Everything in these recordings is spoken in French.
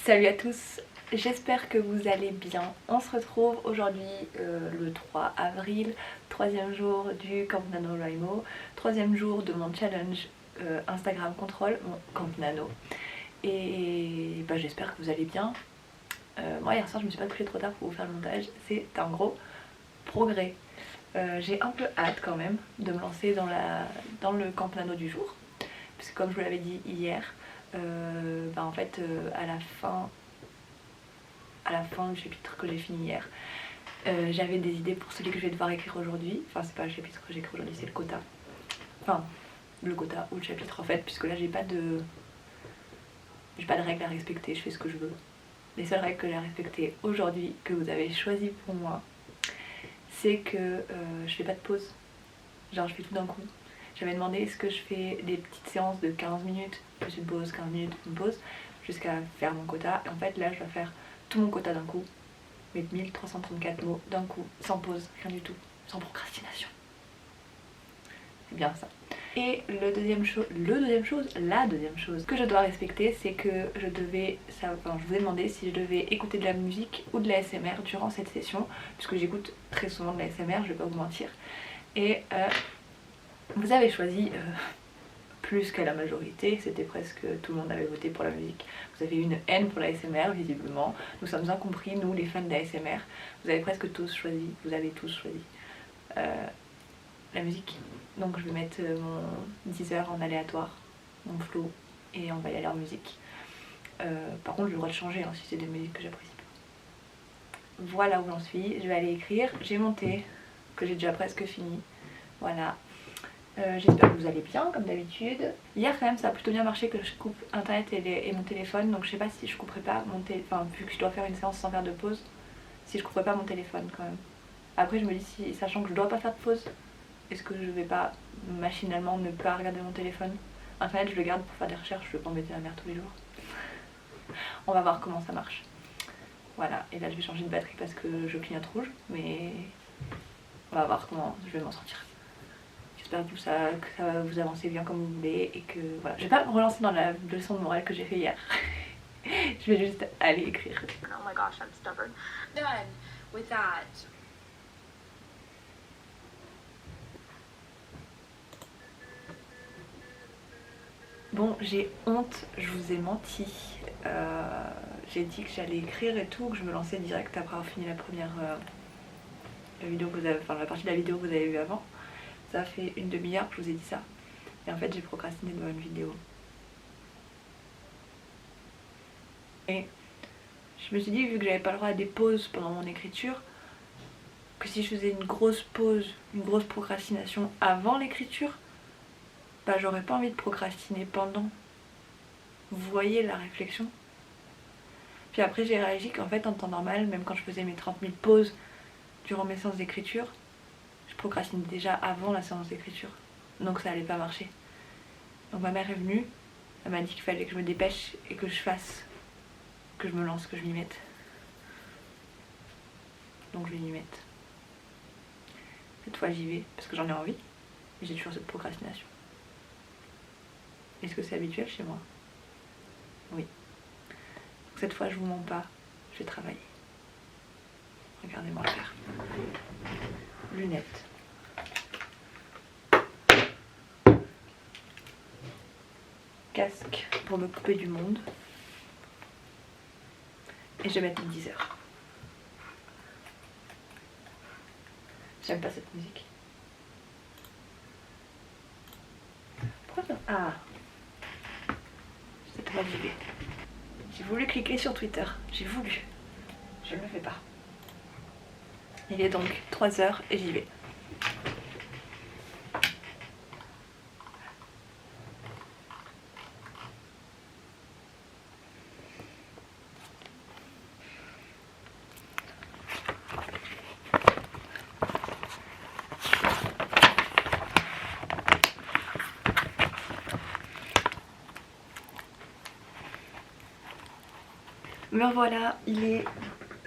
Salut à tous, j'espère que vous allez bien. On se retrouve aujourd'hui le 3 avril, troisième jour du Camp Nano Raimo, troisième jour de mon challenge Instagram Control, mon Camp Nano. Et bah, j'espère que vous allez bien. Moi hier soir je me suis pas couchée trop tard pour vous faire le montage, c'est un gros progrès. J'ai un peu hâte quand même de me lancer dans le Camp Nano du jour, parce que comme je vous l'avais dit hier, en fait à la fin du chapitre que j'ai fini hier, j'avais des idées pour celui que je vais devoir écrire aujourd'hui. Enfin c'est pas le chapitre que j'écris aujourd'hui, c'est le quota. Enfin le quota ou le chapitre en fait, puisque là j'ai pas de règles à respecter, je fais ce que je veux. Les seules règles que j'ai à respecter aujourd'hui, que vous avez choisies pour moi, c'est que je fais pas de pause. Genre je fais tout d'un coup. J'avais demandé est-ce que je fais des petites séances de 15 minutes, plus une pause, 15 minutes, une pause, jusqu'à faire mon quota. Et en fait là je dois faire tout mon quota d'un coup, mes 1334 mots d'un coup, sans pause, rien du tout, sans procrastination. C'est bien ça. Et la deuxième chose que je dois respecter, c'est que je vous ai demandé si je devais écouter de la musique ou de la ASMR durant cette session, puisque j'écoute très souvent de la ASMR, je vais pas vous mentir. Et vous avez choisi plus qu'à la majorité, c'était presque tout le monde avait voté pour la musique. Vous avez une haine pour la ASMR visiblement, nous sommes incompris, nous les fans de la ASMR. Vous avez presque tous choisi, la musique. Donc je vais mettre mon Deezer en aléatoire, mon flow, et on va y aller en musique. Par contre j'ai le droit de changer hein, si c'est des musiques que j'apprécie pas. Voilà où j'en suis, je vais aller écrire. J'ai mon thé, que j'ai déjà presque fini. Voilà. J'espère que vous allez bien comme d'habitude. Hier quand même ça a plutôt bien marché que je coupe internet et mon téléphone. Donc je sais pas si je couperai pas mon téléphone, vu que je dois faire une séance sans faire de pause, si je couperai pas mon téléphone quand même. Après je me dis, sachant que je dois pas faire de pause, est-ce que je vais pas machinalement ne pas regarder mon téléphone? Internet je le garde pour faire des recherches, je vais pas embêter ma mère tous les jours. On va voir comment ça marche. Voilà, et là je vais changer de batterie parce que je clignote rouge, mais on va voir comment je vais m'en sortir. J'espère que ça va vous avancer bien comme vous voulez et que voilà. Je vais pas me relancer dans la leçon de morale que j'ai fait hier. Je vais juste aller écrire. Oh my gosh, I'm stubborn. Done with that. Bon, j'ai honte, je vous ai menti. J'ai dit que j'allais écrire et tout, que je me lançais direct après avoir fini la première vidéo que vous avez, la partie de la vidéo que vous avez vue avant. Ça fait une demi-heure que je vous ai dit ça. Et en fait j'ai procrastiné devant une vidéo. Et je me suis dit, vu que j'avais pas le droit à des pauses pendant mon écriture, que si je faisais une grosse pause, une grosse procrastination avant l'écriture, bah j'aurais pas envie de procrastiner pendant. Vous voyez la réflexion? Puis après j'ai réagi qu'en fait en temps normal, même quand je faisais mes 30 000 pauses durant mes séances d'écriture, je procrastinais déjà avant la séance d'écriture. Donc ça allait pas marcher. Donc ma mère est venue, elle m'a dit qu'il fallait que je me dépêche et que je fasse, que je me lance, que je m'y mette. Donc je vais m'y mettre. Cette fois j'y vais parce que j'en ai envie, mais j'ai toujours cette procrastination. Est-ce que c'est habituel chez moi? Oui. Donc cette fois je vous mens pas, je vais travailler. Regardez-moi faire. Lunettes. Casque pour me couper du monde. Et je vais mettre mon 10 heures. J'aime pas cette musique. Pourquoi ça... Ah, cette fois j'y vais. J'ai voulu cliquer sur Twitter. J'ai voulu. Je ne le fais pas. Il est donc 3 heures et j'y vais. Me voilà, il est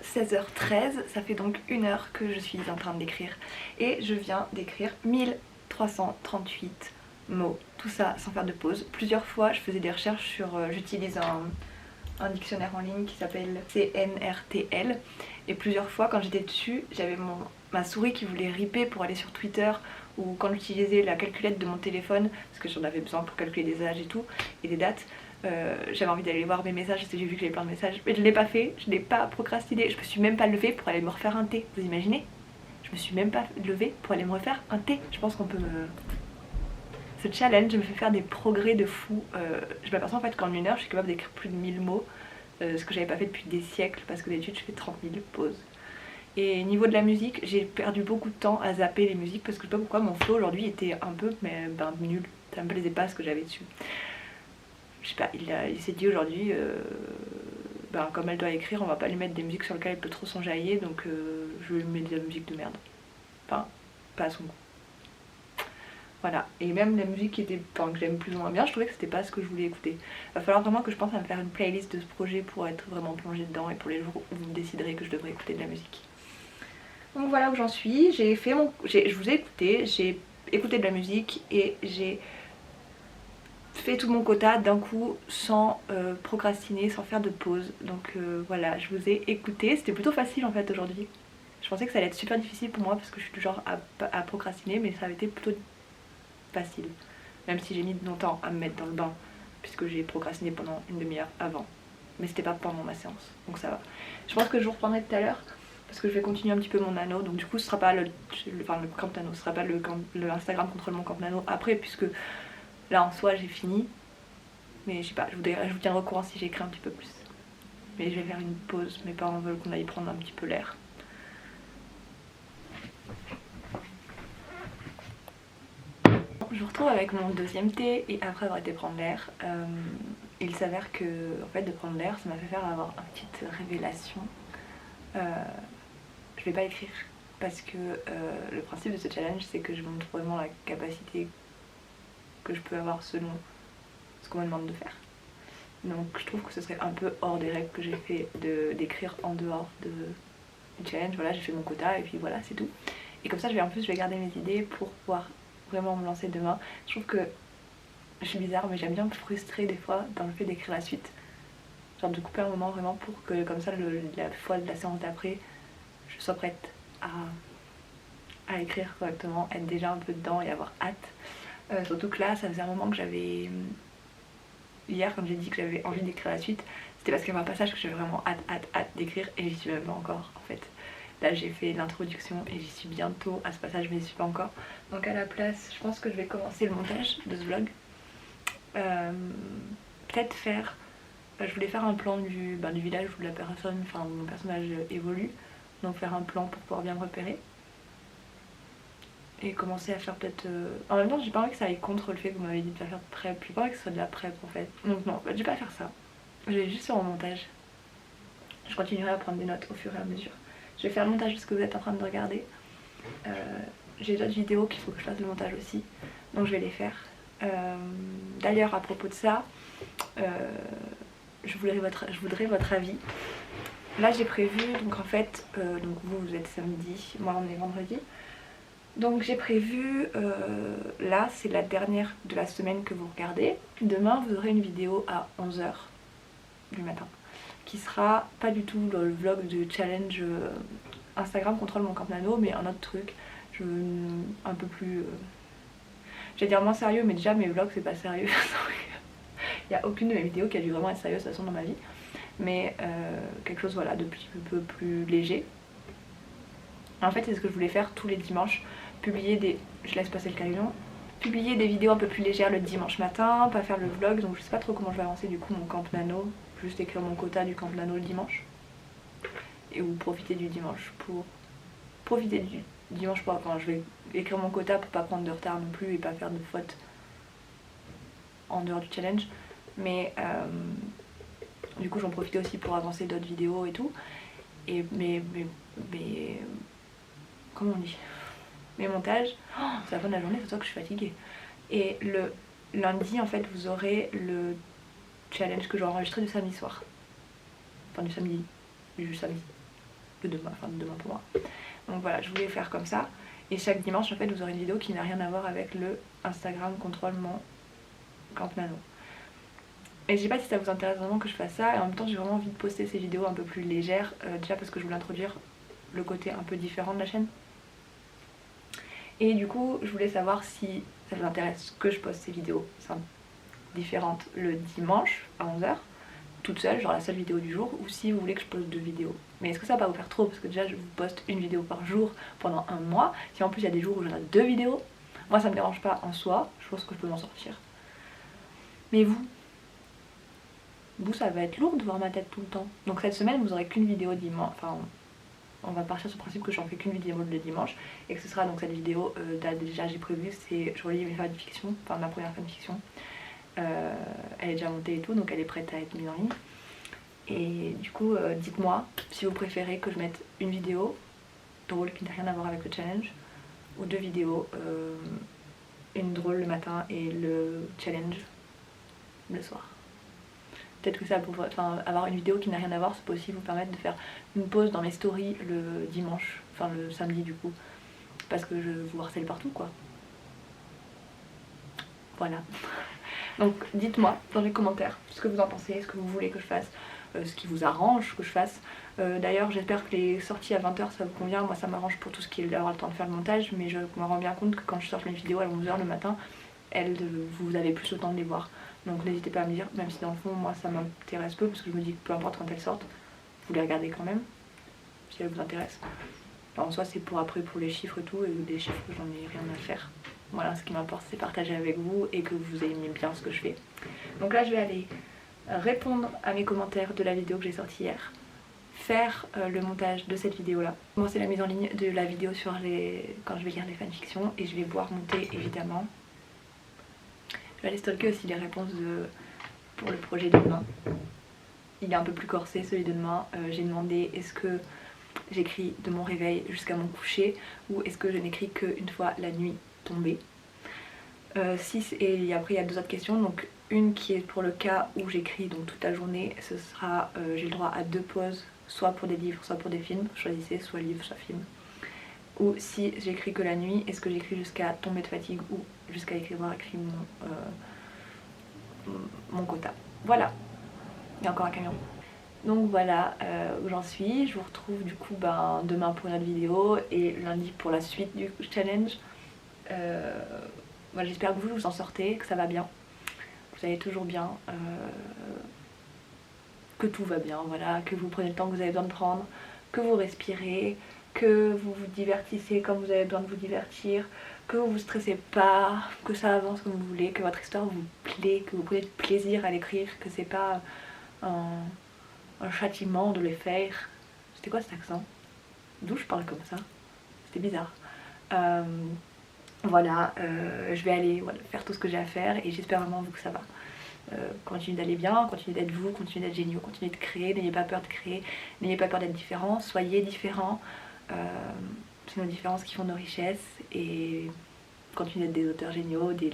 16h13, ça fait donc 1 heure que je suis en train d'écrire. Et je viens d'écrire 1338 mots. Tout ça sans faire de pause. Plusieurs fois je faisais des recherches sur... j'utilise un dictionnaire en ligne qui s'appelle CNRTL. Et plusieurs fois quand j'étais dessus, j'avais ma souris qui voulait ripper pour aller sur Twitter, ou quand j'utilisais la calculette de mon téléphone, parce que j'en avais besoin pour calculer des âges et tout, et des dates, j'avais envie d'aller voir mes messages, parce que j'ai vu que j'avais plein de messages, mais je l'ai pas fait, je n'ai pas procrastiné, je me suis même pas levée pour aller me refaire un thé, vous imaginez? Je me suis même pas levée pour aller me refaire un thé. Je pense qu'on peut me... Ce challenge me fait faire des progrès de fou. Je m'aperçois en fait qu'en une heure je suis capable d'écrire plus de 1000 mots, ce que j'avais pas fait depuis des siècles, parce que d'habitude je fais 30 000 pauses. Et niveau de la musique, j'ai perdu beaucoup de temps à zapper les musiques, parce que je sais pas pourquoi mon flow aujourd'hui était un peu nul. Ça me plaisait pas ce que j'avais dessus. Je sais pas, il s'est dit aujourd'hui, comme elle doit écrire, on va pas lui mettre des musiques sur lesquelles elle peut trop s'enjailler, donc je lui mets de la musique de merde. Enfin, pas à son goût. Voilà, et même la musique que j'aime plus ou moins bien, je trouvais que c'était pas ce que je voulais écouter. Va falloir vraiment que je pense à me faire une playlist de ce projet pour être vraiment plongée dedans et pour les jours où vous me déciderez que je devrais écouter de la musique. Donc voilà où j'en suis, je vous ai écouté, j'ai écouté de la musique et j'ai fait tout mon quota d'un coup sans procrastiner, sans faire de pause. Donc voilà, je vous ai écouté, c'était plutôt facile en fait aujourd'hui. Je pensais que ça allait être super difficile pour moi parce que je suis du genre à procrastiner, mais ça avait été plutôt facile. Même si j'ai mis longtemps à me mettre dans le bain, puisque j'ai procrastiné pendant une demi-heure avant. Mais c'était pas pendant ma séance, donc ça va. Je pense que je vous reprendrai tout à l'heure, parce que je vais continuer un petit peu mon nano. Donc du coup ce sera pas le camp nano, ce sera pas le Instagram contrôle mon camp nano après, puisque là en soi j'ai fini. Mais je sais pas, je vous tiendrai au courant si j'écris un petit peu plus. Mais je vais faire une pause, mes parents veulent qu'on aille prendre un petit peu l'air. Je vous retrouve avec mon deuxième thé et après avoir été prendre l'air, il s'avère que en fait de prendre l'air ça m'a fait faire avoir une petite révélation. Je vais pas écrire parce que le principe de ce challenge c'est que je montre vraiment la capacité que je peux avoir selon ce qu'on me demande de faire. Donc je trouve que ce serait un peu hors des règles que j'ai fait d'écrire en dehors du challenge. Voilà, j'ai fait mon quota et puis voilà, c'est tout. Et comme ça en plus je vais garder mes idées pour pouvoir vraiment me lancer demain. Je trouve que je suis bizarre mais j'aime bien me frustrer des fois dans le fait d'écrire la suite. Genre de couper un moment vraiment pour que comme ça la fois de la séance d'après je sois prête à écrire correctement, être déjà un peu dedans et avoir hâte. Surtout que là ça faisait un moment que j'avais... Hier quand j'ai dit que j'avais envie d'écrire la suite, c'était parce qu'il y avait un passage que j'avais vraiment hâte d'écrire et j'y suis même pas encore en fait. Là j'ai fait l'introduction et j'y suis bientôt à ce passage mais j'y suis pas encore. Donc à la place, je pense que je vais commencer le montage de ce vlog. Peut-être faire... je voulais faire un plan du village où la personne, enfin mon personnage évolue. Donc faire un plan pour pouvoir bien me repérer. Et commencer à faire peut-être... En même temps j'ai pas envie que ça aille contre le fait que vous m'avez dit de pas faire de prep. J'ai pas envie que ce soit de la prep en fait. Donc non, je vais pas faire ça. Je vais juste faire mon montage. Je continuerai à prendre des notes au fur et à mesure. Je vais faire le montage de ce que vous êtes en train de regarder. J'ai d'autres vidéos qu'il faut que je fasse le montage aussi. Donc je vais les faire. D'ailleurs à propos de ça, je voudrais votre avis. Là j'ai prévu, donc en fait, donc vous êtes samedi, moi on est vendredi. Donc j'ai prévu, là c'est la dernière de la semaine que vous regardez. Demain vous aurez une vidéo à 11 h du matin. Qui sera pas du tout le vlog de challenge Instagram contrôle mon camp nano, mais un autre truc, un peu plus... j'allais dire moins sérieux, mais déjà mes vlogs c'est pas sérieux. Il n'y a aucune de mes vidéos qui a dû vraiment être sérieuse de toute façon dans ma vie. Mais quelque chose voilà, de un peu plus léger. En fait c'est ce que je voulais faire tous les dimanches, publier des... je laisse passer le camion. Publier des vidéos un peu plus légères le dimanche matin, pas faire le vlog, donc je sais pas trop comment je vais avancer du coup mon camp nano. Juste écrire mon quota du camp nano le dimanche. Et ou profiter du dimanche pour... Profiter du dimanche pour... Enfin je vais écrire mon quota pour pas prendre de retard non plus et pas faire de fautes en dehors du challenge. Mais du coup j'en profite aussi pour avancer d'autres vidéos et tout. Et mais comment on dit, mes montages, c'est la fin de la journée, c'est toi que je suis fatiguée. Et le lundi en fait vous aurez le challenge que j'aurai enregistré du samedi soir. Enfin du samedi de demain, enfin de demain pour moi. Donc voilà, je voulais faire comme ça. Et chaque dimanche en fait vous aurez une vidéo qui n'a rien à voir avec le Instagram contrôle mon camp nano. Et je sais pas si ça vous intéresse vraiment que je fasse ça, et en même temps j'ai vraiment envie de poster ces vidéos un peu plus légères, déjà parce que je voulais introduire le côté un peu différent de la chaîne. Et du coup je voulais savoir si ça vous intéresse que je poste ces vidéos différentes le dimanche à 11h, toute seule, genre la seule vidéo du jour, ou si vous voulez que je poste 2 vidéos. Mais est-ce que ça va pas vous faire trop, parce que déjà je vous poste une vidéo par jour pendant un mois, si en plus il y a des jours où j'en ai 2 vidéos, moi ça me dérange pas en soi, je pense que je peux m'en sortir. Mais vous ça va être lourd de voir ma tête tout le temps. Donc cette semaine vous aurez qu'une vidéo dimanche, enfin on va partir sur le principe que j'en fais qu'une vidéo le dimanche, et que ce sera donc cette vidéo, déjà j'ai prévu, c'est je relis mes fanfictions, enfin ma première fanfiction. Elle est déjà montée et tout, donc elle est prête à être mise en ligne. Et du coup dites-moi si vous préférez que je mette une vidéo drôle qui n'a rien à voir avec le challenge, ou 2 vidéos, une drôle le matin et le challenge le soir. Peut-être que ça pourrait, enfin avoir une vidéo qui n'a rien à voir, ça peut aussi vous permettre de faire une pause dans mes stories le dimanche, enfin le samedi du coup, parce que je vous harcèle partout quoi. Voilà. Donc dites-moi dans les commentaires ce que vous en pensez, ce que vous voulez que je fasse, ce qui vous arrange que je fasse. D'ailleurs j'espère que les sorties à 20h ça vous convient, moi ça m'arrange pour tout ce qui est avoir le temps de faire le montage, mais je me rends bien compte que quand je sors mes vidéos à 11h le matin, vous avez plus le temps de les voir. Donc n'hésitez pas à me dire, même si dans le fond moi ça m'intéresse peu, parce que je me dis que peu importe quand elles sortent, vous les regardez quand même, si elles vous intéressent. Alors, en soi c'est pour après pour les chiffres et tout, et des chiffres j'en ai rien à faire. Voilà, ce qui m'importe c'est partager avec vous et que vous aimiez bien ce que je fais. Donc là je vais aller répondre à mes commentaires de la vidéo que j'ai sortie hier, faire le montage de cette vidéo là, commencer la mise en ligne de la vidéo sur quand je vais lire les fanfictions, et je vais pouvoir monter évidemment. Je vais aller stalker aussi les réponses pour le projet de demain. Il est un peu plus corsé celui de demain. J'ai demandé est-ce que j'écris de mon réveil jusqu'à mon coucher, ou est-ce que je n'écris qu'une fois la nuit tombée. Et après il y a 2 autres questions, donc une qui est pour le cas où j'écris donc toute la journée, ce sera j'ai le droit à 2 pauses, soit pour des livres soit pour des films, choisissez soit livre soit film. Ou si j'écris que la nuit, est-ce que j'écris jusqu'à tomber de fatigue ou jusqu'à avoir écrit mon quota. Voilà, il y a encore un camion. Donc voilà où j'en suis. Je vous retrouve du coup demain pour une autre vidéo et lundi pour la suite du challenge. Voilà, j'espère que vous vous en sortez, que ça va bien, que vous allez toujours bien, que tout va bien, voilà, que vous prenez le temps que vous avez besoin de prendre, que vous respirez, que vous vous divertissez comme vous avez besoin de vous divertir, que vous vous stressez pas, que ça avance comme vous voulez, que votre histoire vous plaît, que vous prenez du plaisir à l'écrire, que c'est pas un châtiment de les faire. C'était quoi cet accent? D'où je parle comme ça? C'était bizarre. Voilà, je vais aller faire tout ce que j'ai à faire, et j'espère vraiment que ça va. Continuez d'aller bien, continuez d'être vous, continuez d'être géniaux, continuez de créer, n'ayez pas peur de créer, n'ayez pas peur d'être différent, soyez différents. C'est nos différences qui font nos richesses, et continuez d'être des auteurs géniaux, des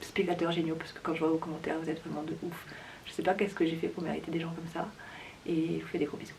spectateurs géniaux, parce que quand je vois vos commentaires vous êtes vraiment de ouf. Je sais pas qu'est-ce que j'ai fait pour mériter des gens comme ça, et je vous fais des gros bisous.